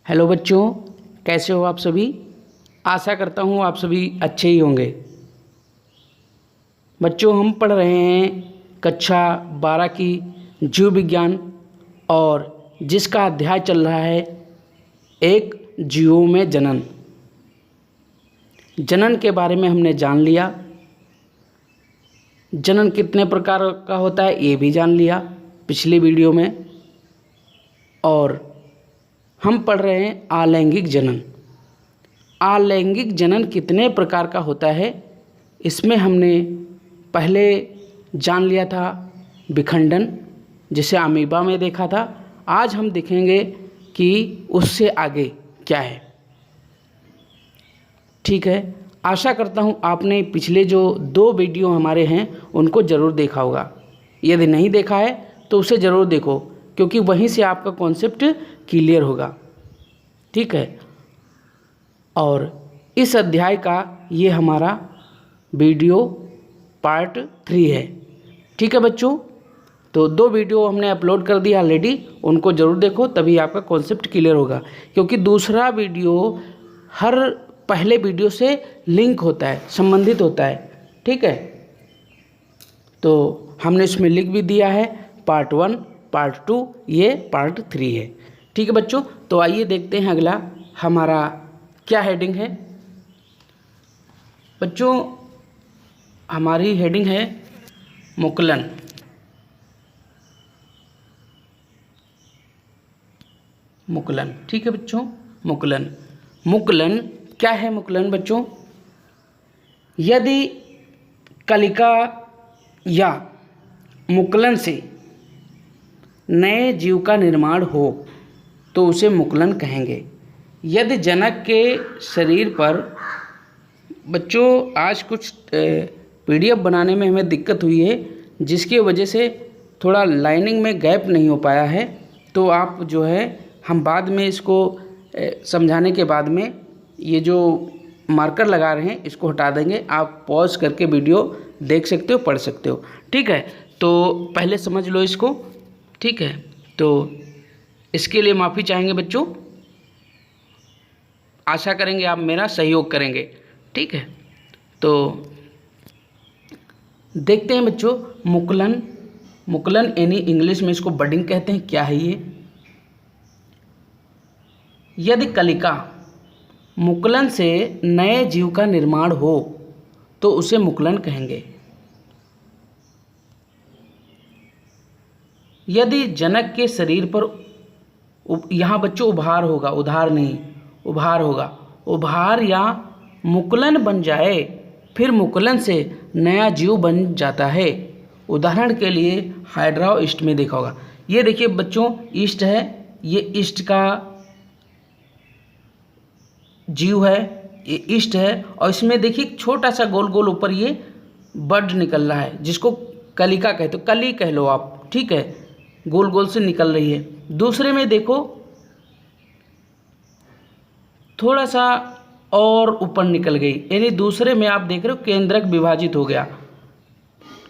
Hello बच्चों, कैसे हो आप सभी। आशा करता हूँ आप सभी अच्छे ही होंगे। बच्चों, हम पढ़ रहे हैं कक्षा 12 की जीव विज्ञान और जिसका अध्याय चल रहा है एक जीवों में जनन। जनन के बारे में हमने जान लिया। जनन कितने प्रकार का होता है ये भी जान लिया पिछली वीडियो में। और हम पढ़ रहे हैं अलैंगिक जनन। अलैंगिक जनन कितने प्रकार का होता है इसमें हमने पहले जान लिया था विखंडन, जिसे अमीबा में देखा था। आज हम देखेंगे कि उससे आगे क्या है। ठीक है, आशा करता हूँ आपने पिछले जो 2 वीडियो हमारे हैं उनको ज़रूर देखा होगा। यदि नहीं देखा है तो उसे ज़रूर देखो, क्योंकि वहीं से आपका कॉन्सेप्ट क्लियर होगा। ठीक है, और इस अध्याय का ये हमारा वीडियो पार्ट 3 है। ठीक है बच्चों, तो 2 वीडियो हमने अपलोड कर दिया ऑलरेडी, उनको ज़रूर देखो, तभी आपका कॉन्सेप्ट क्लियर होगा। क्योंकि दूसरा वीडियो हर पहले वीडियो से लिंक होता है, संबंधित होता है। ठीक है, तो हमने इसमें लिख भी दिया है पार्ट 1, पार्ट 2, ये पार्ट 3 है। ठीक है बच्चों, तो आइए देखते हैं अगला हमारा क्या हेडिंग है। बच्चों, हमारी हेडिंग है मुकुलन। मुकुलन, ठीक है बच्चों, मुकुलन। मुकुलन क्या है? मुकुलन बच्चों, यदि कलिका या मुकुलन से नए जीव का निर्माण हो तो उसे मुकुलन कहेंगे। यदि जनक के शरीर पर, बच्चों आज कुछ पीडीएफ बनाने में हमें दिक्कत हुई है, जिसकी वजह से थोड़ा लाइनिंग में गैप नहीं हो पाया है। तो आप जो है, हम बाद में इसको समझाने के बाद में ये जो मार्कर लगा रहे हैं इसको हटा देंगे। आप पॉज करके वीडियो देख सकते हो, पढ़ सकते हो। ठीक है, तो पहले समझ लो इसको। ठीक है, तो इसके लिए माफ़ी चाहेंगे बच्चों। आशा करेंगे आप मेरा सहयोग करेंगे। ठीक है, तो देखते हैं बच्चों मुकुलन। मुकुलन यानी इंग्लिश में इसको बडिंग कहते हैं। क्या है ये? यदि कलिका मुकुलन से नए जीव का निर्माण हो तो उसे मुकुलन कहेंगे। यदि जनक के शरीर पर, यहाँ बच्चों उभार होगा, उधार नहीं, उभार होगा, उभार या मुकुलन बन जाए, फिर मुकुलन से नया जीव बन जाता है। उदाहरण के लिए हाइड्रा और ईस्ट में देखा होगा। ये देखिए बच्चों, ईस्ट है, ये ईस्ट का जीव है, ये ईस्ट है। और इसमें देखिए छोटा सा गोल गोल ऊपर ये बड निकल रहा है, जिसको कलिका कहते हो, कली कह लो आप। ठीक है, गोल गोल से निकल रही है। दूसरे में देखो थोड़ा सा और ऊपर निकल गई, यानी दूसरे में आप देख रहे हो केंद्रक विभाजित हो गया।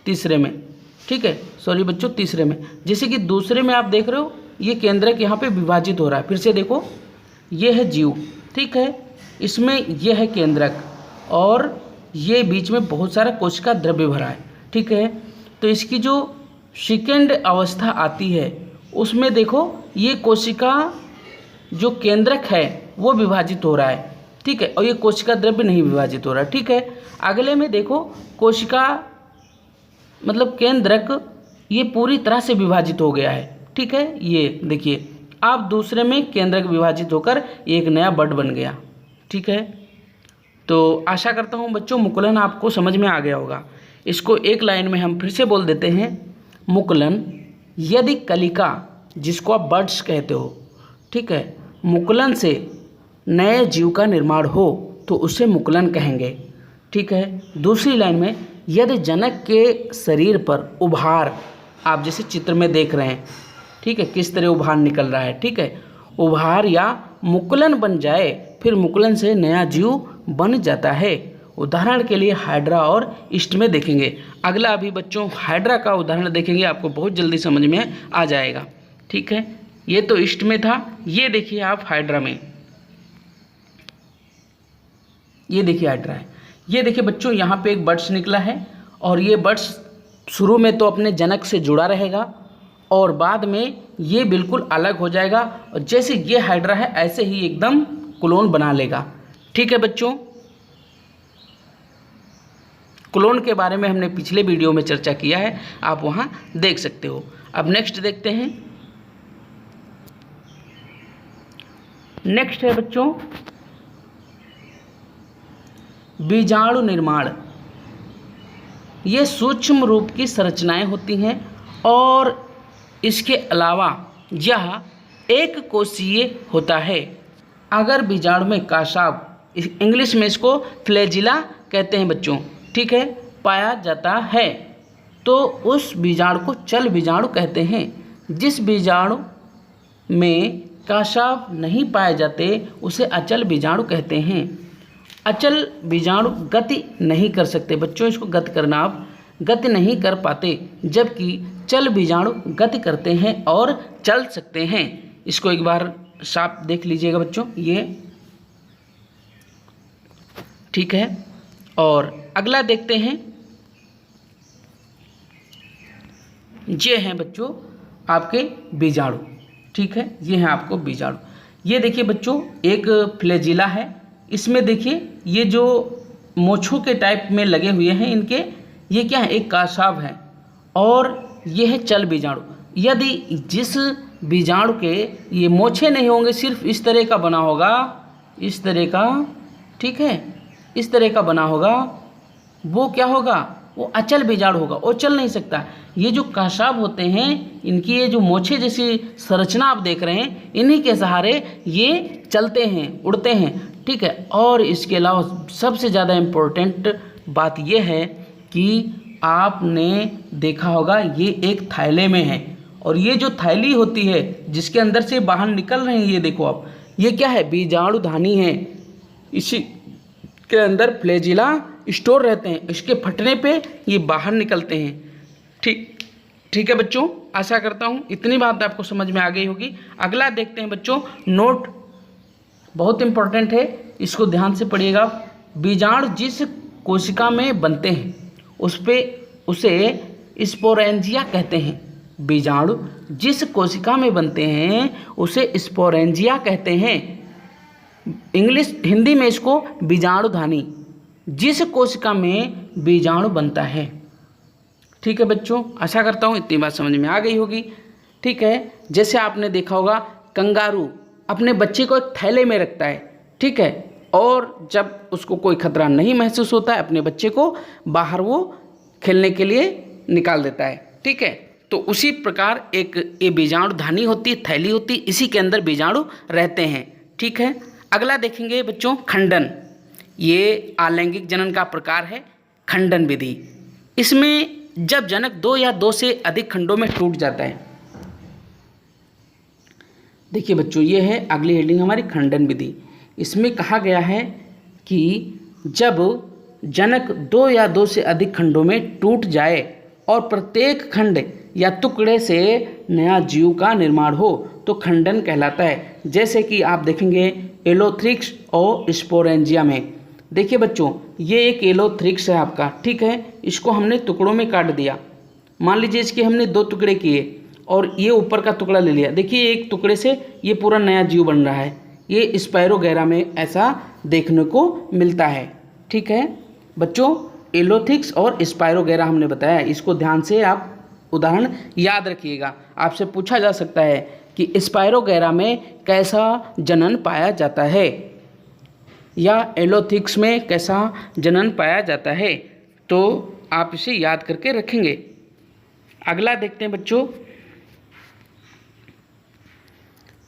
तीसरे में, ठीक है, सॉरी बच्चों, तीसरे में, जैसे कि दूसरे में आप देख रहे हो ये केंद्रक यहाँ पे विभाजित हो रहा है। फिर से देखो, ये है जीव, ठीक है, इसमें यह है केंद्रक और ये बीच में बहुत सारा कोशिका द्रव्य भरा है। ठीक है, तो इसकी जो सेकेंड अवस्था आती है उसमें देखो ये कोशिका जो केंद्रक है वो विभाजित हो रहा है। ठीक है, और ये कोशिका द्रव्य नहीं विभाजित हो रहा है। ठीक है, अगले में देखो कोशिका मतलब केंद्रक ये पूरी तरह से विभाजित हो गया है। ठीक है, ये देखिए, अब दूसरे में केंद्रक विभाजित होकर एक नया बड बन गया। ठीक है, तो आशा करता हूँ बच्चों मुकुलन आपको समझ में आ गया होगा। इसको एक लाइन में हम फिर से बोल देते हैं। मुकुलन, यदि कलिका, जिसको आप बड्स कहते हो, ठीक है, मुकुलन से नए जीव का निर्माण हो तो उसे मुकुलन कहेंगे। ठीक है, दूसरी लाइन में, यदि जनक के शरीर पर उभार, आप जैसे चित्र में देख रहे हैं, ठीक है, किस तरह उभार निकल रहा है। ठीक है, उभार या मुकुलन बन जाए, फिर मुकुलन से नया जीव बन जाता है। उदाहरण के लिए हाइड्रा और ईस्ट में देखेंगे। अगला अभी बच्चों हाइड्रा का उदाहरण देखेंगे, आपको बहुत जल्दी समझ में आ जाएगा। ठीक है, ये तो ईस्ट में था। ये देखिए आप हाइड्रा में, ये देखिए हाइड्रा है। ये देखिए बच्चों यहाँ पे एक बर्ड्स निकला है और ये बर्ड्स शुरू में तो अपने जनक से जुड़ा रहेगा और बाद में ये बिल्कुल अलग हो जाएगा और जैसे ये हाइड्रा है ऐसे ही एकदम क्लोन बना लेगा। ठीक है बच्चों, क्लोन के बारे में हमने पिछले वीडियो में चर्चा किया है, आप वहाँ देख सकते हो। अब नेक्स्ट देखते हैं। नेक्स्ट है बच्चों बीजाणु निर्माण। ये सूक्ष्म रूप की संरचनाएं होती हैं और इसके अलावा यह एक कोशीय होता है। अगर बीजाणु में कासाव, इंग्लिश में इसको फ्लैजिला कहते हैं बच्चों, ठीक है, पाया जाता है तो उस बीजाणु को चल बीजाणु कहते हैं। जिस बीजाणु में कासाव नहीं पाए जाते उसे अचल बीजाणु कहते हैं। अचल बीजाणु गति नहीं कर सकते बच्चों, इसको गति करना, आप गति नहीं कर पाते, जबकि चल बीजाणु गति करते हैं और चल सकते हैं। इसको एक बार साफ देख लीजिएगा बच्चों, ये ठीक है। और अगला देखते हैं, ये हैं बच्चों आपके बीजाणु, ठीक है, ये हैं आपको बीजाणु। ये देखिए बच्चों एक फ्लैजिला है, इसमें देखिए ये जो मोछों के टाइप में लगे हुए हैं इनके, ये क्या है, एक कासाव है और ये है चल बीजाणु। यदि जिस बीजाणु के ये मोछे नहीं होंगे, सिर्फ इस तरह का बना होगा, इस तरह का, ठीक है, इस तरह का बना होगा, वो क्या होगा, वो अचल बीजाणु होगा, वो चल नहीं सकता। ये जो कासाव होते हैं इनकी ये जो मोछे जैसी संरचना आप देख रहे हैं, इन्हीं के सहारे ये चलते हैं, उड़ते हैं, ठीक है। और इसके अलावा सबसे ज़्यादा इम्पोर्टेंट बात ये है कि आपने देखा होगा ये एक थैले में है और ये जो थैली होती है जिसके अंदर से बाहर निकल रहे हैं, ये देखो आप, ये क्या है, बीजाणुधानी है। इसी के अंदर फ्लैजिला स्टोर रहते हैं, इसके फटने पे ये बाहर निकलते हैं। ठीक है बच्चों, आशा करता हूँ इतनी बात आपको समझ में आ गई होगी। अगला देखते हैं बच्चों, नोट बहुत इंपॉर्टेंट है, इसको ध्यान से पढ़िएगा। बीजाणु जिस कोशिका में बनते हैं उसे स्पोरेंजिया कहते हैं। बीजाणु जिस कोशिका में बनते हैं उसे स्पोरेंजिया कहते हैं। हिंदी में इसको बीजाणुधानी, जिस कोशिका में बीजाणु बनता है। ठीक है बच्चों, आशा करता हूँ इतनी बात समझ में आ गई होगी। ठीक है, जैसे आपने देखा होगा कंगारू अपने बच्चे को एक थैले में रखता है, ठीक है, और जब उसको कोई खतरा नहीं महसूस होता है अपने बच्चे को बाहर वो खेलने के लिए निकाल देता है, ठीक है। तो उसी प्रकार एक ये बीजाणुधानी होती है, थैली होती है, इसी के अंदर बीजाणु रहते हैं, ठीक है। अगला देखेंगे बच्चों खंडन। ये अलैंगिक जनन का प्रकार है, खंडन विधि। इसमें जब जनक 2 या 2 से अधिक खंडों में टूट जाता है। देखिए बच्चों, ये है अगली हेडिंग हमारी, खंडन विधि। इसमें कहा गया है कि जब जनक 2 या 2 से अधिक खंडों में टूट जाए और प्रत्येक खंड या टुकड़े से नया जीव का निर्माण हो तो खंडन कहलाता है। जैसे कि आप देखेंगे एलोथ्रिक्स और स्पोरेंजिया में। देखिए बच्चों, ये एक एलोथ्रिक्स है आपका, ठीक है, इसको हमने टुकड़ों में काट दिया। मान लीजिए इसके हमने 2 टुकड़े किए और ये ऊपर का टुकड़ा ले लिया। देखिए एक टुकड़े से ये पूरा नया जीव बन रहा है। ये स्पायरोगैरा में ऐसा देखने को मिलता है, ठीक है बच्चों। एलोथिक्स और स्पायरोगैरा हमने बताया, इसको ध्यान से आप उदाहरण याद रखिएगा। आपसे पूछा जा सकता है कि स्पायरोगैरा में कैसा जनन पाया जाता है या एलोथिक्स में कैसा जनन पाया जाता है, तो आप इसे याद करके रखेंगे। अगला देखते हैं बच्चों,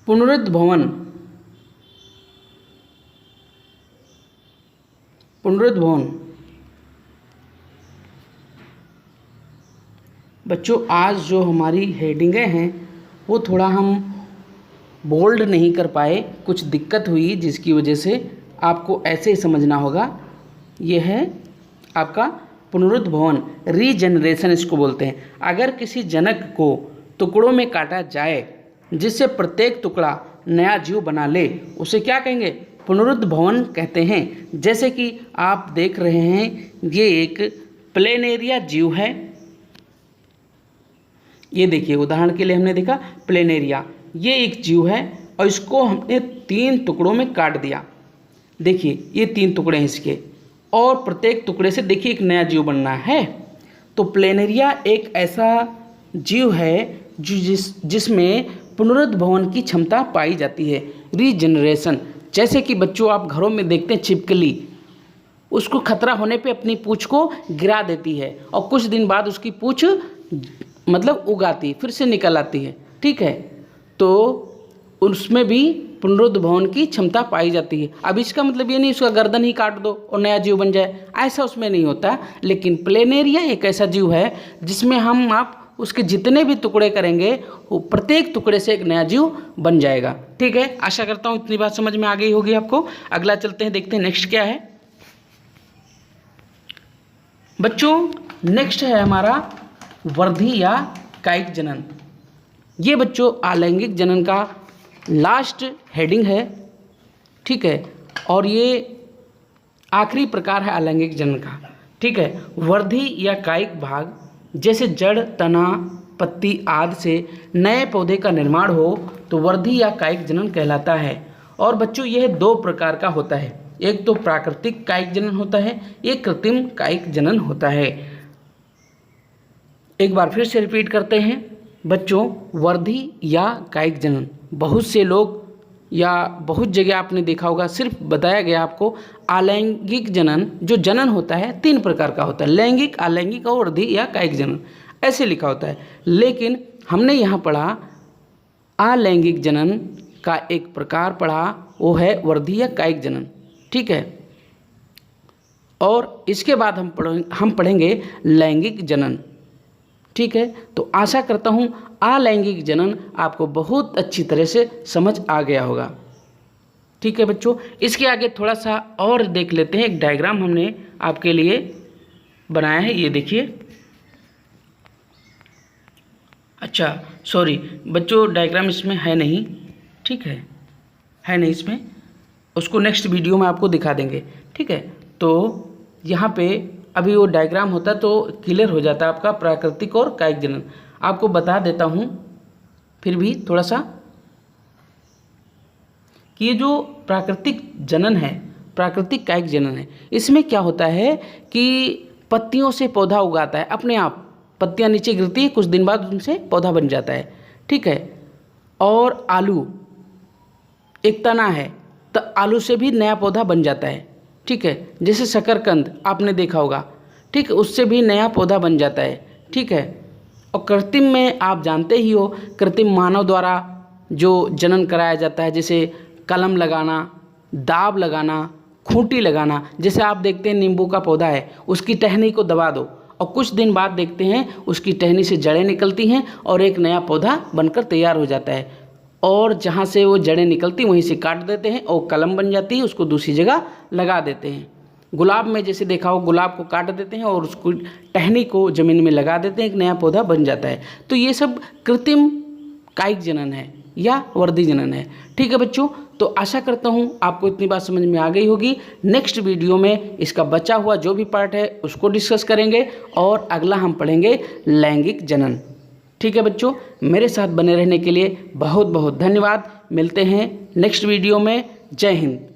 पुनरुद्भवन। पुनरुद्भवन बच्चों, आज जो हमारी हेडिंगें हैं वो थोड़ा हम बोल्ड नहीं कर पाए, कुछ दिक्कत हुई जिसकी वजह से आपको ऐसे ही समझना होगा। ये है आपका पुनरुद्भवन, रीजनरेशन इसको बोलते हैं। अगर किसी जनक को टुकड़ों में काटा जाए जिससे प्रत्येक टुकड़ा नया जीव बना ले उसे क्या कहेंगे? पुनरुद्भवन कहते हैं। जैसे कि आप देख रहे हैं ये एक प्लेनेरिया जीव है। ये देखिए उदाहरण के लिए हमने देखा प्लेनेरिया, ये एक जीव है और इसको हमने 3 टुकड़ों में काट दिया। देखिए ये 3 टुकड़े हैं इसके, और प्रत्येक टुकड़े से देखिए एक नया जीव बनना है। तो प्लेनेरिया एक ऐसा जीव है जिसमें पुनरुद्भवन की क्षमता पाई जाती है, रीजनरेशन। जैसे कि बच्चों आप घरों में देखते हैं छिपकली, उसको खतरा होने पे अपनी पूंछ को गिरा देती है और कुछ दिन बाद उसकी पूंछ मतलब उगाती फिर से निकल आती है, ठीक है। तो उसमें भी पुनरुद्भवन की क्षमता पाई जाती है। अब इसका मतलब ये नहीं उसका गर्दन ही काट दो और नया जीव बन जाए, ऐसा उसमें नहीं होता। लेकिन प्लेनेरिया एक ऐसा जीव है जिसमें आप उसके जितने भी टुकड़े करेंगे वो प्रत्येक टुकड़े से एक नया जीव बन जाएगा, ठीक है। आशा करता हूँ इतनी बात समझ में आ गई होगी आपको। अगला चलते हैं, देखते हैं नेक्स्ट क्या है बच्चों। नेक्स्ट है हमारा वर्धी या कायिक जनन। ये बच्चों अलैंगिक जनन का लास्ट हेडिंग है, ठीक है, और ये आखिरी प्रकार है अलैंगिक जनन का, ठीक है। वर्धी या कायिक भाग जैसे जड़, तना, पत्ती आदि से नए पौधे का निर्माण हो तो वर्धी या कायिक जनन कहलाता है। और बच्चों यह 2 प्रकार का होता है, एक तो प्राकृतिक कायिक जनन होता है, एक कृत्रिम कायिक जनन होता है। एक बार फिर से रिपीट करते हैं बच्चों, वर्धी या कायिक जनन। बहुत से लोग या बहुत जगह आपने देखा होगा सिर्फ बताया गया आपको अलैंगिक जनन, जो जनन होता है 3 प्रकार का होता है, लैंगिक, अलैंगिक और वर्धी या कायिक जनन, ऐसे लिखा होता है। लेकिन हमने यहाँ पढ़ा अलैंगिक जनन का एक प्रकार पढ़ा, वो है वर्धी या कायिक जनन, ठीक है। और इसके बाद हम पढ़ेंगे लैंगिक जनन, ठीक है। तो आशा करता हूँ अलैंगिक जनन आपको बहुत अच्छी तरह से समझ आ गया होगा, ठीक है बच्चों। इसके आगे थोड़ा सा और देख लेते हैं। एक डायग्राम हमने आपके लिए बनाया है, ये देखिए। अच्छा सॉरी बच्चों, डायग्राम इसमें है नहीं, ठीक है नहीं इसमें, उसको नेक्स्ट वीडियो में आपको दिखा देंगे, ठीक है। तो यहाँ पे अभी वो डायग्राम होता तो क्लियर हो जाता आपका प्राकृतिक और कायिक जनन। आपको बता देता हूँ फिर भी थोड़ा सा कि ये जो प्राकृतिक जनन है, प्राकृतिक कायिक जनन है, इसमें क्या होता है कि पत्तियों से पौधा उगाता है अपने आप, पत्तियाँ नीचे गिरती है, कुछ दिन बाद उनसे पौधा बन जाता है, ठीक है। और आलू एक तना है तो आलू से भी नया पौधा बन जाता है, ठीक है। जैसे शकरकंद आपने देखा होगा, ठीक है, उससे भी नया पौधा बन जाता है, ठीक है। और कृत्रिम में आप जानते ही हो, कृत्रिम मानव द्वारा जो जनन कराया जाता है, जैसे कलम लगाना, दाब लगाना, खूंटी लगाना। जैसे आप देखते हैं नींबू का पौधा है, उसकी टहनी को दबा दो और कुछ दिन बाद देखते हैं उसकी टहनी से जड़ें निकलती हैं और एक नया पौधा बनकर तैयार हो जाता है। और जहाँ से वो जड़ें निकलती वहीं से काट देते हैं और कलम बन जाती है, उसको दूसरी जगह लगा देते हैं। गुलाब में जैसे देखा हो, गुलाब को काट देते हैं और उसको टहनी को ज़मीन में लगा देते हैं, एक नया पौधा बन जाता है। तो ये सब कृत्रिम कायिक जनन है या वर्धी जनन है, ठीक है बच्चों। तो आशा करता हूँ आपको इतनी बात समझ में आ गई होगी। नेक्स्ट वीडियो में इसका बचा हुआ जो भी पार्ट है उसको डिस्कस करेंगे और अगला हम पढ़ेंगे लैंगिक जनन, ठीक है बच्चों। मेरे साथ बने रहने के लिए बहुत बहुत धन्यवाद। मिलते हैं नेक्स्ट वीडियो में। जय हिंद।